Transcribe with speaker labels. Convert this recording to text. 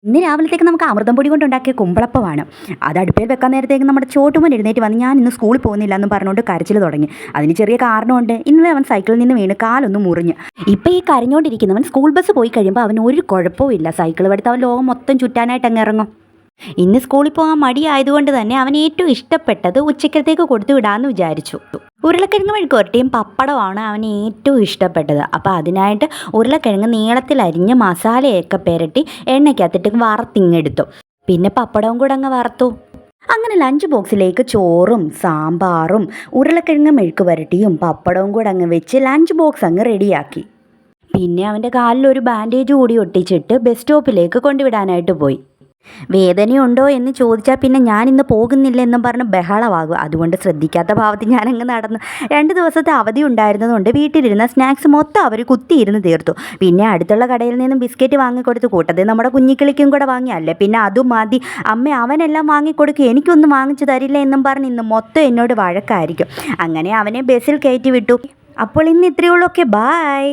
Speaker 1: ഇന്ന് രാവിലത്തേക്ക് നമുക്ക് അമൃതം പൊടി കൊണ്ടുണ്ടാക്കിയ കുമ്പളപ്പമാണ്. അത് അടുപ്പിൽ വെക്കാൻ നേരത്തേക്ക് നമ്മുടെ ചോട്ടുമോൻ എഴുന്നേറ്റ് വന്ന് ഞാൻ ഇന്ന് സ്കൂളിൽ പോകുന്നില്ല എന്ന് പറഞ്ഞുകൊണ്ട് കരച്ചിൽ തുടങ്ങി. അതിന് ചെറിയ കാരണമുണ്ട്. ഇന്നലെ അവൻ സൈക്കിളിൽ നിന്ന് വീണ് കാലൊന്ന് മുറിഞ്ഞ്. ഇപ്പം ഈ കരഞ്ഞുകൊണ്ടിരിക്കുന്നവൻ സ്കൂൾ ബസ് പോയി കഴിയുമ്പോൾ അവന് ഒരു കുഴപ്പവും ഇല്ല. സൈക്കിൾ എടുത്ത് അവൻ ലോകം മൊത്തം ചുറ്റാനായിട്ട് അങ്ങ് ഇറങ്ങും. ഇന്ന് സ്കൂളിൽ പോകാൻ മടിയായതുകൊണ്ട് തന്നെ അവൻ ഏറ്റവും ഇഷ്ടപ്പെട്ടത് ഉച്ചക്കത്തേക്ക് കൊടുത്തു വിടാമെന്ന് വിചാരിച്ചു. ഉരുളക്കിഴങ്ങ് മെഴുക്കുവരട്ടിയും പപ്പടമാണ് അവന് ഏറ്റവും ഇഷ്ടപ്പെട്ടത്. അപ്പോൾ അതിനായിട്ട് ഉരുളക്കിഴങ്ങ് നീളത്തിൽ അരിഞ്ഞ് മസാലയൊക്കെ പുരട്ടി എണ്ണയ്ക്കകത്തിട്ട് വറുത്തിങ്ങെടുത്തു. പിന്നെ പപ്പടവും കൂടെ അങ്ങ് വറുത്തു. അങ്ങനെ ലഞ്ച് ബോക്സിലേക്ക് ചോറും സാമ്പാറും ഉരുളക്കിഴങ്ങ് മെഴുക്കുവരട്ടിയും പപ്പടവും കൂടെ അങ്ങ് വെച്ച് ലഞ്ച് ബോക്സ് അങ്ങ് റെഡിയാക്കി. പിന്നെ അവൻ്റെ കാലിൽ ഒരു ബാൻഡേജ് കൂടി ഒട്ടിച്ചിട്ട് ബസ് സ്റ്റോപ്പിലേക്ക് കൊണ്ടുവിടാനായിട്ട് പോയി. വേദനയുണ്ടോ എന്ന് ചോദിച്ചാൽ പിന്നെ ഞാൻ ഇന്ന് പോകുന്നില്ല എന്നും പറഞ്ഞ് ബഹളമാകും. അതുകൊണ്ട് ശ്രദ്ധിക്കാത്ത ഭാവത്തിൽ ഞാനങ്ങ് നടന്നു. 2 ദിവസത്തെ അവധി ഉണ്ടായിരുന്നതുകൊണ്ട് വീട്ടിലിരുന്ന സ്നാക്സ് മൊത്തം അവർ കുത്തിയിരുന്ന് തീർത്തു. പിന്നെ അടുത്തുള്ള കടയിൽ നിന്നും ബിസ്ക്കറ്റ് വാങ്ങിക്കൊടുത്ത് കൂട്ടത് നമ്മുടെ കുഞ്ഞിക്കിളിക്കും കൂടെ വാങ്ങിയല്ലേ, പിന്നെ അതും മതി. അമ്മ അവനെല്ലാം വാങ്ങിക്കൊടുക്കുക, എനിക്കൊന്നും വാങ്ങിച്ചു തരില്ല എന്നും പറഞ്ഞ് ഇന്ന് മൊത്തം എന്നോട് വഴക്കായിരിക്കും. അങ്ങനെ അവനെ ബസ്സിൽ കയറ്റി വിട്ടു. അപ്പോൾ ഇന്ന് ഇത്രയേ ഉള്ളൂ. Okay, by.